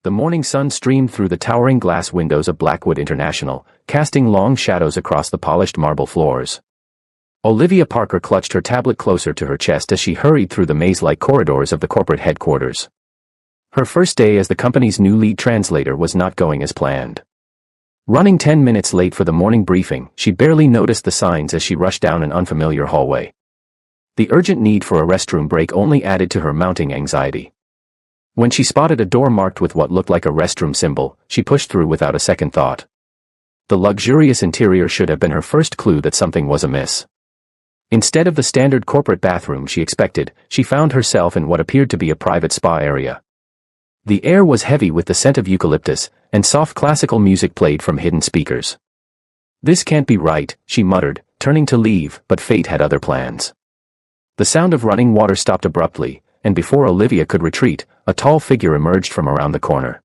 The morning sun streamed through the towering glass windows of Blackwood International, casting long shadows across the polished marble floors. Olivia Parker clutched her tablet closer to her chest as she hurried through the maze-like corridors of the corporate headquarters. Her first day as the company's new lead translator was not going as planned. Running 10 minutes late for the morning briefing, she barely noticed the signs as she rushed down an unfamiliar hallway. The urgent need for a restroom break only added to her mounting anxiety. When she spotted a door marked with what looked like a restroom symbol, she pushed through without a second thought. The luxurious interior should have been her first clue that something was amiss. Instead of the standard corporate bathroom she expected, she found herself in what appeared to be a private spa area. The air was heavy with the scent of eucalyptus, and soft classical music played from hidden speakers. "This can't be right," she muttered, turning to leave, but fate had other plans. The sound of running water stopped abruptly, and before Olivia could retreat, a tall figure emerged from around the corner.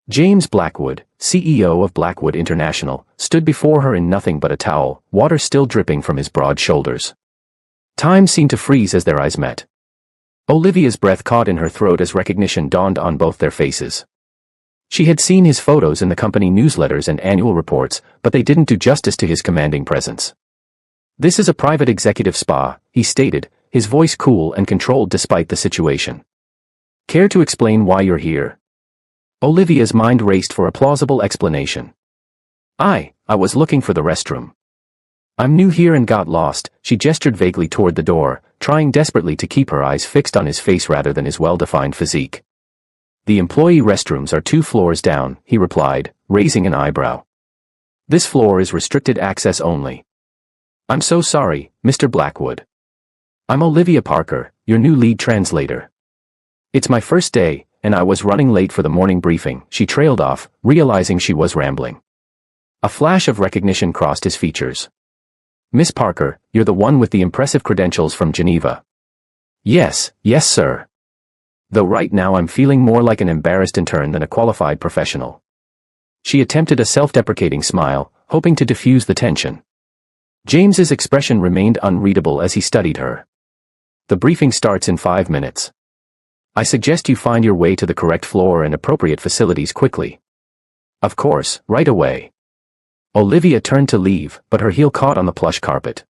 James Blackwood, CEO of Blackwood International, stood before her in nothing but a towel, water still dripping from his broad shoulders. Time seemed to freeze as their eyes met. Olivia's breath caught in her throat as recognition dawned on both their faces. She had seen his photos in the company newsletters and annual reports, but they didn't do justice to his commanding presence. "This is a private executive spa," he stated, his voice cool and controlled despite the situation. "Care to explain why you're here?" Olivia's mind raced for a plausible explanation. I was looking for the restroom. I'm new here and got lost," she gestured vaguely toward the door, trying desperately to keep her eyes fixed on his face rather than his well-defined physique. "The employee restrooms are 2 floors down," he replied, raising an eyebrow. "This floor is restricted access only." "I'm so sorry, Mr. Blackwood. I'm Olivia Parker, your new lead translator. It's my first day, and I was running late for the morning briefing," she trailed off, realizing she was rambling. A flash of recognition crossed his features. "Miss Parker, you're the one with the impressive credentials from Geneva." Yes, sir. Though right now I'm feeling more like an embarrassed intern than a qualified professional." She attempted a self-deprecating smile, hoping to diffuse the tension. James's expression remained unreadable as he studied her. "The briefing starts in 5 minutes. I suggest you find your way to the correct floor and appropriate facilities quickly." "Of course, right away." Olivia turned to leave, but her heel caught on the plush carpet.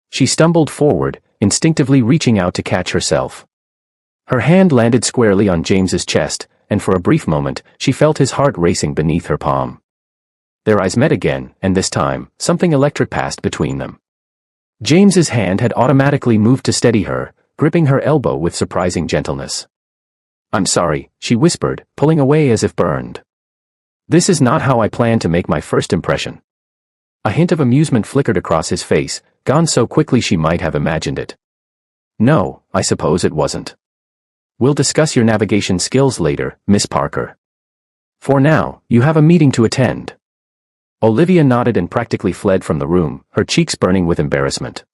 She stumbled forward, instinctively reaching out to catch herself. Her hand landed squarely on James's chest, and for a brief moment, she felt his heart racing beneath her palm. Their eyes met again, and this time, something electric passed between them. James's hand had automatically moved to steady her, gripping her elbow with surprising gentleness. "I'm sorry," she whispered, pulling away as if burned. "This is not how I planned to make my first impression." A hint of amusement flickered across his face, gone so quickly she might have imagined it. "No, I suppose it wasn't. We'll discuss your navigation skills later, Miss Parker. For now, you have a meeting to attend." Olivia nodded and practically fled from the room, her cheeks burning with embarrassment.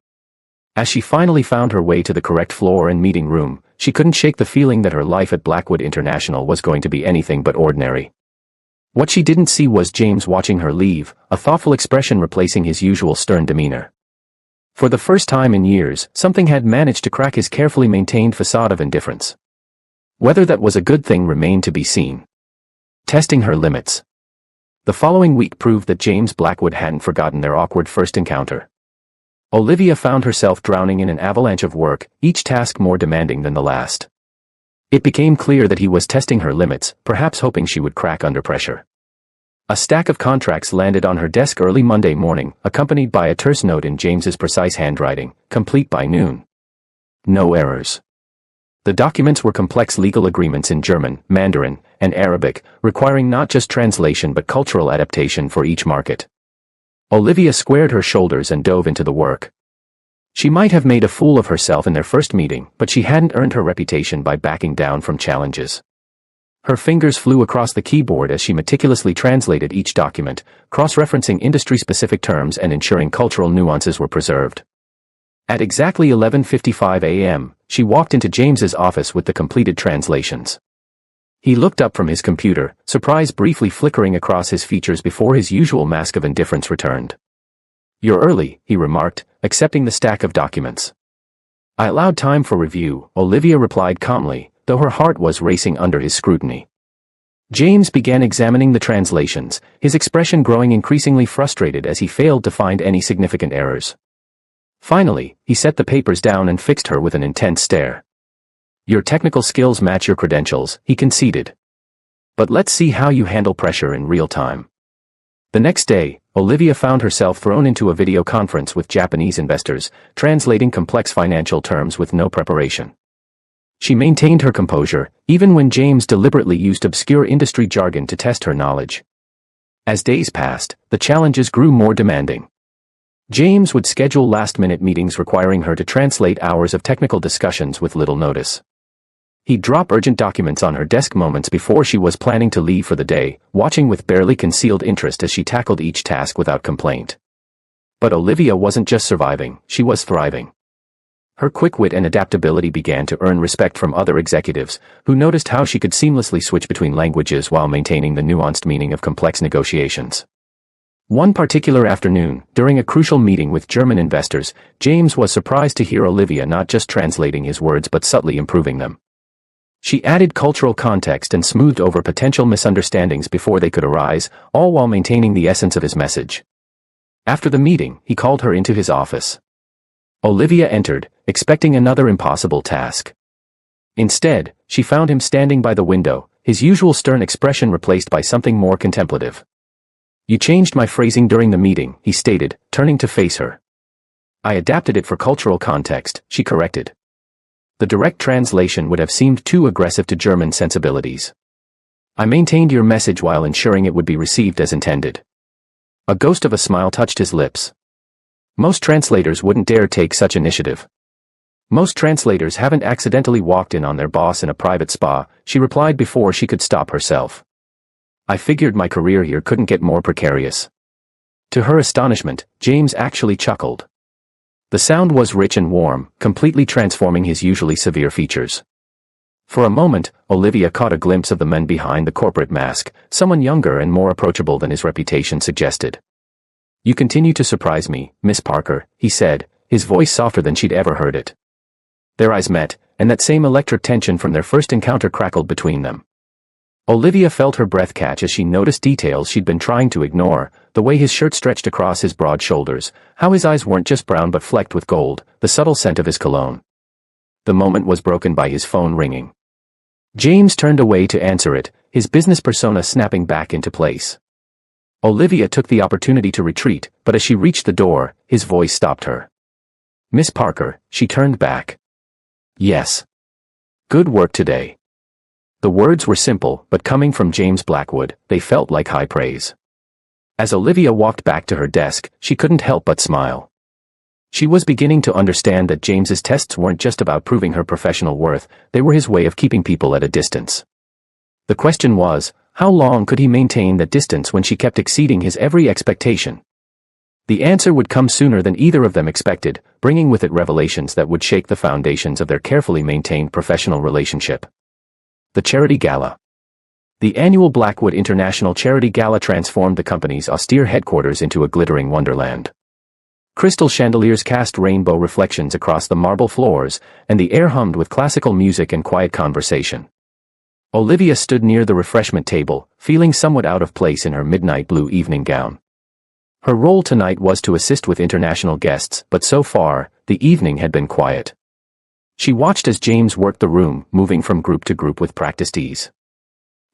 As she finally found her way to the correct floor and meeting room, she couldn't shake the feeling that her life at Blackwood International was going to be anything but ordinary. What she didn't see was James watching her leave, a thoughtful expression replacing his usual stern demeanor. For the first time in years, something had managed to crack his carefully maintained facade of indifference. Whether that was a good thing remained to be seen. Testing her limits. The following week proved that James Blackwood hadn't forgotten their awkward first encounter. Olivia found herself drowning in an avalanche of work, each task more demanding than the last. It became clear that he was testing her limits, perhaps hoping she would crack under pressure. A stack of contracts landed on her desk early Monday morning, accompanied by a terse note in James's precise handwriting, complete by noon. No errors. The documents were complex legal agreements in German, Mandarin, and Arabic, requiring not just translation but cultural adaptation for each market. Olivia squared her shoulders and dove into the work. She might have made a fool of herself in their first meeting, but she hadn't earned her reputation by backing down from challenges. Her fingers flew across the keyboard as she meticulously translated each document, cross-referencing industry-specific terms and ensuring cultural nuances were preserved. At exactly 11:55 a.m., she walked into James's office with the completed translations. He looked up from his computer, surprise briefly flickering across his features before his usual mask of indifference returned. "You're early," he remarked, accepting the stack of documents. "I allowed time for review," Olivia replied calmly, though her heart was racing under his scrutiny. James began examining the translations, his expression growing increasingly frustrated as he failed to find any significant errors. Finally, he set the papers down and fixed her with an intense stare. "Your technical skills match your credentials," he conceded. "But let's see how you handle pressure in real time." The next day, Olivia found herself thrown into a video conference with Japanese investors, translating complex financial terms with no preparation. She maintained her composure, even when James deliberately used obscure industry jargon to test her knowledge. As days passed, the challenges grew more demanding. James would schedule last-minute meetings requiring her to translate hours of technical discussions with little notice. He'd drop urgent documents on her desk moments before she was planning to leave for the day, watching with barely concealed interest as she tackled each task without complaint. But Olivia wasn't just surviving, she was thriving. Her quick wit and adaptability began to earn respect from other executives, who noticed how she could seamlessly switch between languages while maintaining the nuanced meaning of complex negotiations. One particular afternoon, during a crucial meeting with German investors, James was surprised to hear Olivia not just translating his words but subtly improving them. She added cultural context and smoothed over potential misunderstandings before they could arise, all while maintaining the essence of his message. After the meeting, he called her into his office. Olivia entered, expecting another impossible task. Instead, she found him standing by the window, his usual stern expression replaced by something more contemplative. "You changed my phrasing during the meeting," he stated, turning to face her. "I adapted it for cultural context," she corrected. The direct translation would have seemed too aggressive to German sensibilities. "I maintained your message while ensuring it would be received as intended." A ghost of a smile touched his lips. Most translators wouldn't dare take such initiative. "Most translators haven't accidentally walked in on their boss in a private spa," she replied before she could stop herself. "I figured my career here couldn't get more precarious." To her astonishment, James actually chuckled. The sound was rich and warm, completely transforming his usually severe features. For a moment, Olivia caught a glimpse of the man behind the corporate mask, someone younger and more approachable than his reputation suggested. "You continue to surprise me, Miss Parker," he said, his voice softer than she'd ever heard it. Their eyes met, and that same electric tension from their first encounter crackled between them. Olivia felt her breath catch as she noticed details she'd been trying to ignore, the way his shirt stretched across his broad shoulders, how his eyes weren't just brown but flecked with gold, the subtle scent of his cologne. The moment was broken by his phone ringing. James turned away to answer it, his business persona snapping back into place. Olivia took the opportunity to retreat, but as she reached the door, his voice stopped her. "Miss Parker," she turned back. "Yes. Good work today." The words were simple, but coming from James Blackwood, they felt like high praise. As Olivia walked back to her desk, she couldn't help but smile. She was beginning to understand that James's tests weren't just about proving her professional worth, they were his way of keeping people at a distance. The question was, how long could he maintain that distance when she kept exceeding his every expectation? The answer would come sooner than either of them expected, bringing with it revelations that would shake the foundations of their carefully maintained professional relationship. The Charity Gala. The annual Blackwood International Charity Gala transformed the company's austere headquarters into a glittering wonderland. Crystal chandeliers cast rainbow reflections across the marble floors, and the air hummed with classical music and quiet conversation. Olivia stood near the refreshment table, feeling somewhat out of place in her midnight blue evening gown. Her role tonight was to assist with international guests, but so far, the evening had been quiet. She watched as James worked the room, moving from group to group with practiced ease.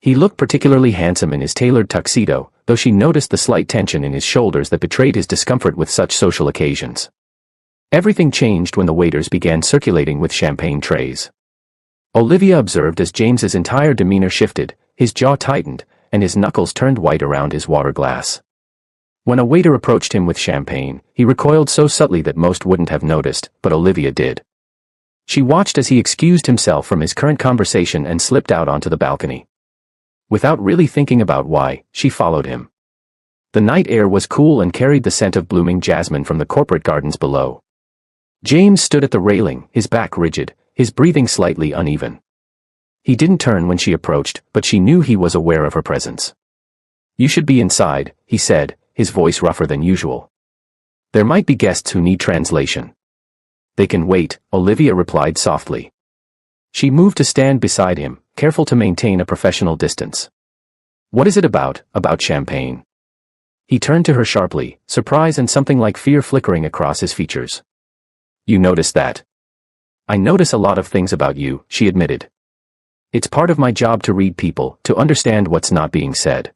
He looked particularly handsome in his tailored tuxedo, though she noticed the slight tension in his shoulders that betrayed his discomfort with such social occasions. Everything changed when the waiters began circulating with champagne trays. Olivia observed as James's entire demeanor shifted, his jaw tightened, and his knuckles turned white around his water glass. When a waiter approached him with champagne, he recoiled so subtly that most wouldn't have noticed, but Olivia did. She watched as he excused himself from his current conversation and slipped out onto the balcony. Without really thinking about why, she followed him. The night air was cool and carried the scent of blooming jasmine from the corporate gardens below. James stood at the railing, his back rigid, his breathing slightly uneven. He didn't turn when she approached, but she knew he was aware of her presence. "You should be inside," he said, his voice rougher than usual. "There might be guests who need translation." "They can wait," Olivia replied softly. She moved to stand beside him, careful to maintain a professional distance. What is it about champagne? He turned to her sharply, surprise and something like fear flickering across his features. You noticed that? I notice a lot of things about you, she admitted. It's part of my job to read people, to understand what's not being said.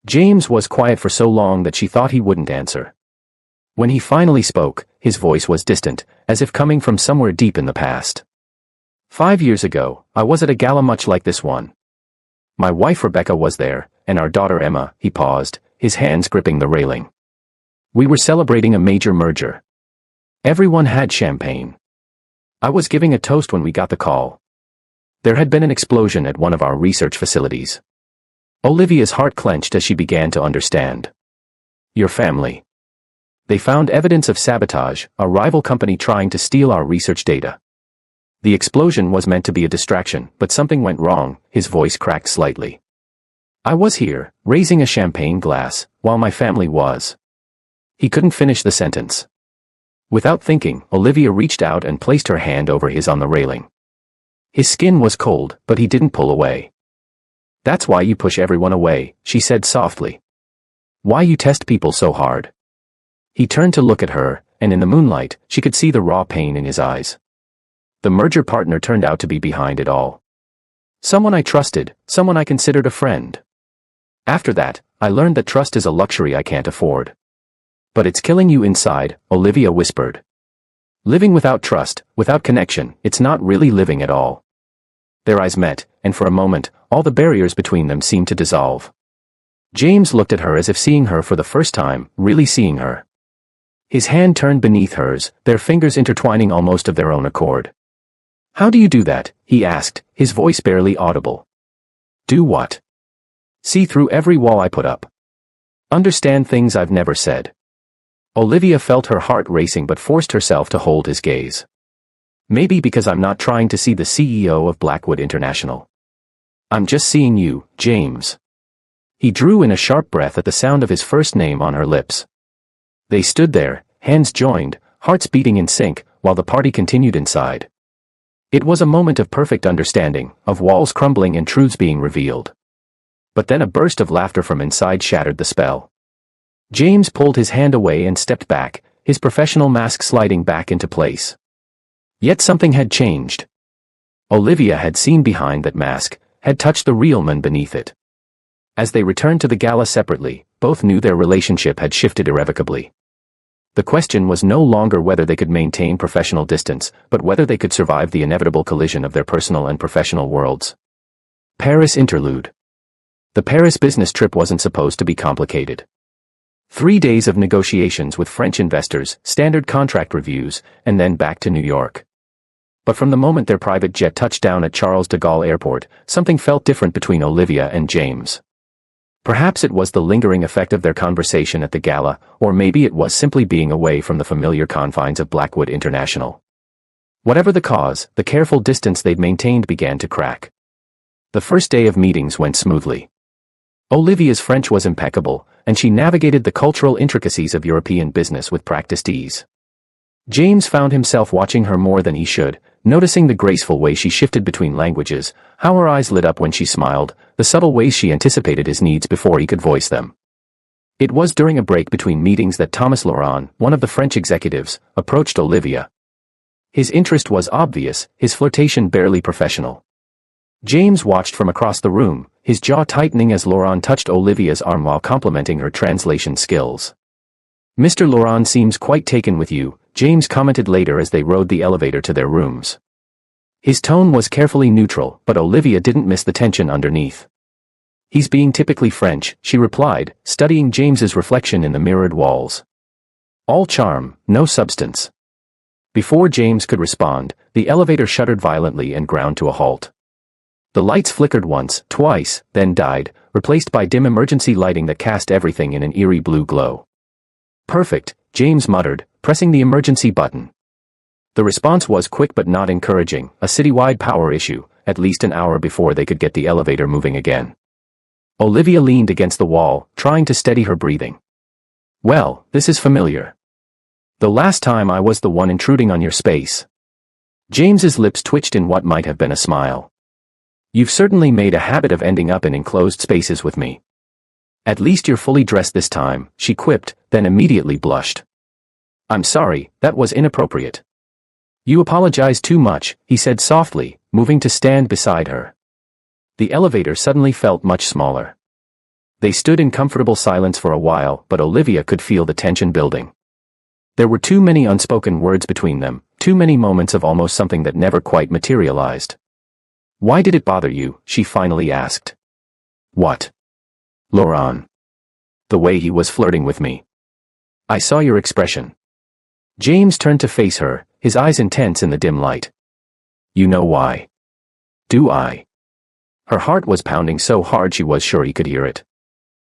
James was quiet for so long that she thought he wouldn't answer. When he finally spoke, his voice was distant, as if coming from somewhere deep in the past. 5 years ago, I was at a gala much like this one. My wife Rebecca was there, and our daughter Emma. He paused, his hands gripping the railing. We were celebrating a major merger. Everyone had champagne. I was giving a toast when we got the call. There had been an explosion at one of our research facilities. Olivia's heart clenched as she began to understand. Your family. They found evidence of sabotage, a rival company trying to steal our research data. The explosion was meant to be a distraction, but something went wrong. His voice cracked slightly. I was here, raising a champagne glass, while my family was. He couldn't finish the sentence. Without thinking, Olivia reached out and placed her hand over his on the railing. His skin was cold, but he didn't pull away. That's why you push everyone away, she said softly. Why you test people so hard. He turned to look at her, and in the moonlight, she could see the raw pain in his eyes. The merger partner turned out to be behind it all. Someone I trusted, someone I considered a friend. After that, I learned that trust is a luxury I can't afford. But it's killing you inside, Olivia whispered. Living without trust, without connection, it's not really living at all. Their eyes met, and for a moment, all the barriers between them seemed to dissolve. James looked at her as if seeing her for the first time, really seeing her. His hand turned beneath hers, their fingers intertwining almost of their own accord. How do you do that? He asked, his voice barely audible. Do what? See through every wall I put up. Understand things I've never said. Olivia felt her heart racing but forced herself to hold his gaze. Maybe because I'm not trying to see the CEO of Blackwood International. I'm just seeing you, James. He drew in a sharp breath at the sound of his first name on her lips. They stood there, hands joined, hearts beating in sync, while the party continued inside. It was a moment of perfect understanding, of walls crumbling and truths being revealed. But then a burst of laughter from inside shattered the spell. James pulled his hand away and stepped back, his professional mask sliding back into place. Yet something had changed. Olivia had seen behind that mask, had touched the real man beneath it. As they returned to the gala separately, both knew their relationship had shifted irrevocably. The question was no longer whether they could maintain professional distance, but whether they could survive the inevitable collision of their personal and professional worlds. Paris interlude. The Paris business trip wasn't supposed to be complicated. 3 days of negotiations with French investors, standard contract reviews, and then back to New York. But from the moment their private jet touched down at Charles de Gaulle Airport, something felt different between Olivia and James. Perhaps it was the lingering effect of their conversation at the gala, or maybe it was simply being away from the familiar confines of Blackwood International. Whatever the cause, the careful distance they'd maintained began to crack. The first day of meetings went smoothly. Olivia's French was impeccable, and she navigated the cultural intricacies of European business with practiced ease. James found himself watching her more than he should, noticing the graceful way she shifted between languages, how her eyes lit up when she smiled, the subtle ways she anticipated his needs before he could voice them. It was during a break between meetings that Thomas Laurent, one of the French executives, approached Olivia. His interest was obvious, his flirtation barely professional. James watched from across the room, his jaw tightening as Laurent touched Olivia's arm while complimenting her translation skills. Mr. Laurent seems quite taken with you, James commented later as they rode the elevator to their rooms. His tone was carefully neutral, but Olivia didn't miss the tension underneath. He's being typically French, she replied, studying James's reflection in the mirrored walls. All charm, no substance. Before James could respond, the elevator shuddered violently and ground to a halt. The lights flickered once, twice, then died, replaced by dim emergency lighting that cast everything in an eerie blue glow. Perfect, James muttered, pressing the emergency button. The response was quick but not encouraging, a citywide power issue, at least an hour before they could get the elevator moving again. Olivia leaned against the wall, trying to steady her breathing. Well, this is familiar. The last time I was the one intruding on your space. James's lips twitched in what might have been a smile. You've certainly made a habit of ending up in enclosed spaces with me. At least you're fully dressed this time, she quipped, then immediately blushed. I'm sorry, that was inappropriate. You apologize too much, he said softly, moving to stand beside her. The elevator suddenly felt much smaller. They stood in comfortable silence for a while, but Olivia could feel the tension building. There were too many unspoken words between them, too many moments of almost something that never quite materialized. Why did it bother you? She finally asked. What? Laurent. The way he was flirting with me. I saw your expression. James turned to face her, his eyes intense in the dim light. You know why? Do I? Her heart was pounding so hard she was sure he could hear it.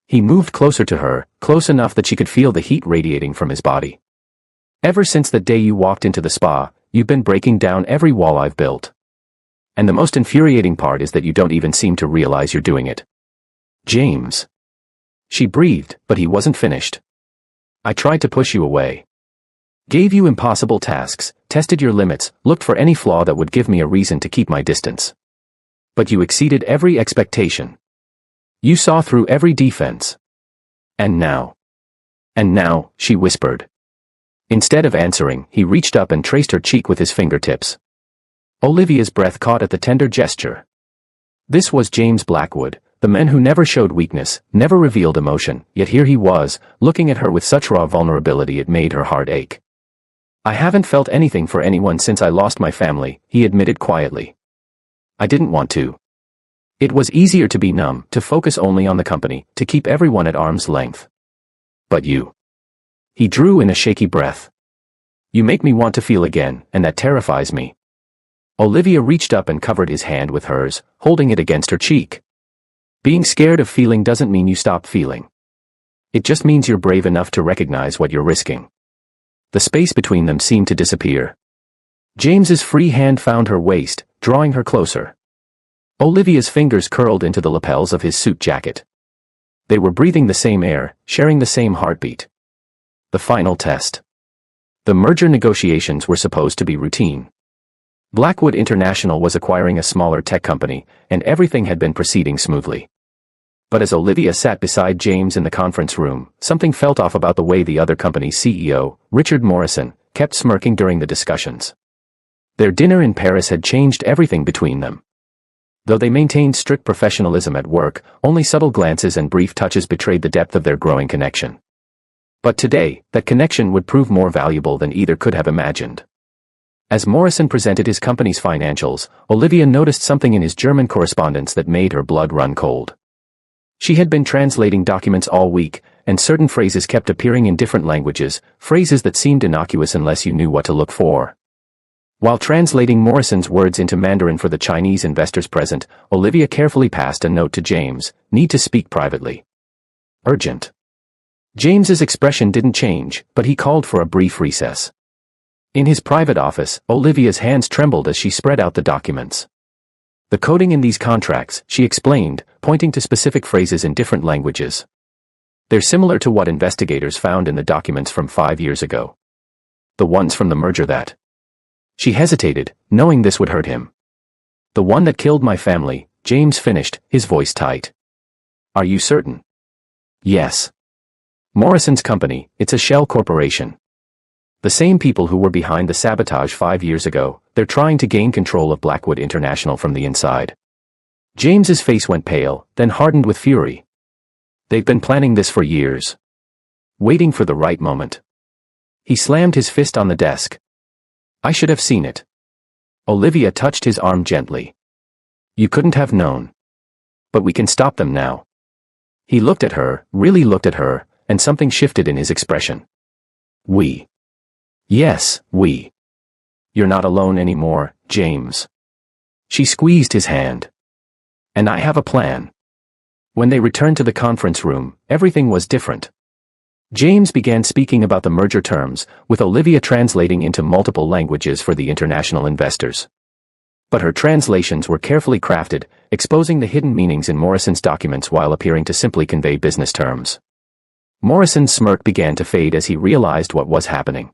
He moved closer to her, close enough that she could feel the heat radiating from his body. Ever since the day you walked into the spa, you've been breaking down every wall I've built. And the most infuriating part is that you don't even seem to realize you're doing it. James. She breathed, but he wasn't finished. I tried to push you away. Gave you impossible tasks, tested your limits, looked for any flaw that would give me a reason to keep my distance. But you exceeded every expectation. You saw through every defense. And now, she whispered. Instead of answering, he reached up and traced her cheek with his fingertips. Olivia's breath caught at the tender gesture. This was James Blackwood, the man who never showed weakness, never revealed emotion, yet here he was, looking at her with such raw vulnerability it made her heart ache. I haven't felt anything for anyone since I lost my family, he admitted quietly. I didn't want to. It was easier to be numb, to focus only on the company, to keep everyone at arm's length. But you. He drew in a shaky breath. You make me want to feel again, and that terrifies me. Olivia reached up and covered his hand with hers, holding it against her cheek. Being scared of feeling doesn't mean you stop feeling. It just means you're brave enough to recognize what you're risking. The space between them seemed to disappear. James's free hand found her waist, drawing her closer. Olivia's fingers curled into the lapels of his suit jacket. They were breathing the same air, sharing the same heartbeat. The final test. The merger negotiations were supposed to be routine. Blackwood International was acquiring a smaller tech company, and everything had been proceeding smoothly. But as Olivia sat beside James in the conference room, something felt off about the way the other company's CEO, Richard Morrison, kept smirking during the discussions. Their dinner in Paris had changed everything between them. Though they maintained strict professionalism at work, only subtle glances and brief touches betrayed the depth of their growing connection. But today, that connection would prove more valuable than either could have imagined. As Morrison presented his company's financials, Olivia noticed something in his German correspondence that made her blood run cold. She had been translating documents all week, and certain phrases kept appearing in different languages, phrases that seemed innocuous unless you knew what to look for. While translating Morrison's words into Mandarin for the Chinese investors present, Olivia carefully passed a note to James, need to speak privately. Urgent. James's expression didn't change, but he called for a brief recess. In his private office, Olivia's hands trembled as she spread out the documents. The coding in these contracts, she explained, pointing to specific phrases in different languages. They're similar to what investigators found in the documents from 5 years ago. The ones from the merger that. She hesitated, knowing this would hurt him. The one that killed my family, James finished, his voice tight. Are you certain? Yes. Morrison's company, it's a shell corporation. The same people who were behind the sabotage 5 years ago, they're trying to gain control of Blackwood International from the inside. James's face went pale, then hardened with fury. They've been planning this for years. Waiting for the right moment. He slammed his fist on the desk. I should have seen it. Olivia touched his arm gently. You couldn't have known. But we can stop them now. He looked at her, really looked at her, and something shifted in his expression. We. Yes, we. You're not alone anymore, James. She squeezed his hand. And I have a plan. When they returned to the conference room, everything was different. James began speaking about the merger terms, with Olivia translating into multiple languages for the international investors. But her translations were carefully crafted, exposing the hidden meanings in Morrison's documents while appearing to simply convey business terms. Morrison's smirk began to fade as he realized what was happening.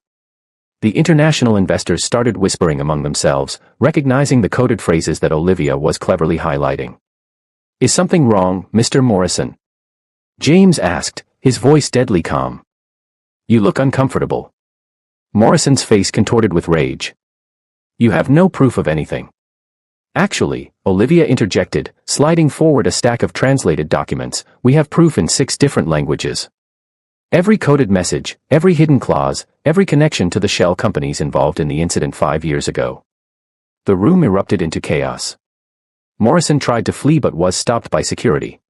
The international investors started whispering among themselves, recognizing the coded phrases that Olivia was cleverly highlighting. "Is something wrong, Mr. Morrison?" James asked, his voice deadly calm. "You look uncomfortable." Morrison's face contorted with rage. "You have no proof of anything." "Actually," Olivia interjected, sliding forward a stack of translated documents, "we have proof in 6 different languages. Every coded message, every hidden clause, every connection to the shell companies involved in the incident 5 years ago." The room erupted into chaos. Morrison tried to flee but was stopped by security.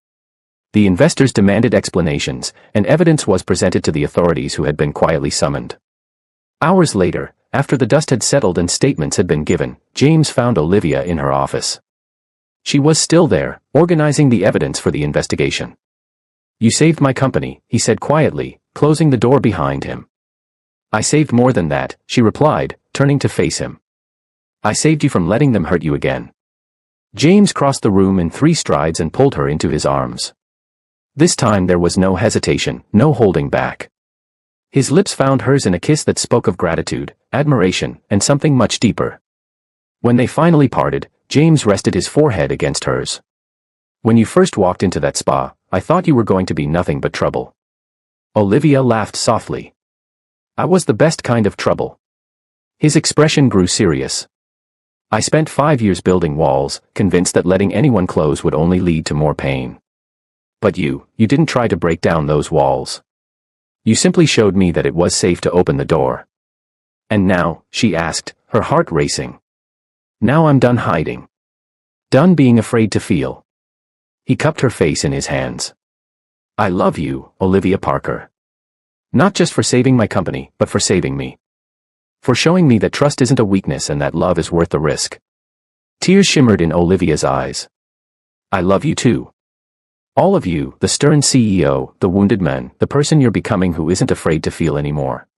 The investors demanded explanations, and evidence was presented to the authorities who had been quietly summoned. Hours later, after the dust had settled and statements had been given, James found Olivia in her office. She was still there, organizing the evidence for the investigation. "You saved my company," he said quietly, closing the door behind him. "I saved more than that," she replied, turning to face him. "I saved you from letting them hurt you again." James crossed the room in 3 strides and pulled her into his arms. This time there was no hesitation, no holding back. His lips found hers in a kiss that spoke of gratitude, admiration, and something much deeper. When they finally parted, James rested his forehead against hers. "When you first walked into that spa, I thought you were going to be nothing but trouble." Olivia laughed softly. "I was the best kind of trouble." His expression grew serious. "I spent 5 years building walls, convinced that letting anyone close would only lead to more pain. But you didn't try to break down those walls. You simply showed me that it was safe to open the door." "And now," she asked, her heart racing. "Now I'm done hiding. Done being afraid to feel." He cupped her face in his hands. "I love you, Olivia Parker. Not just for saving my company, but for saving me. For showing me that trust isn't a weakness and that love is worth the risk." Tears shimmered in Olivia's eyes. "I love you too. All of you, the stern CEO, the wounded man, the person you're becoming who isn't afraid to feel anymore."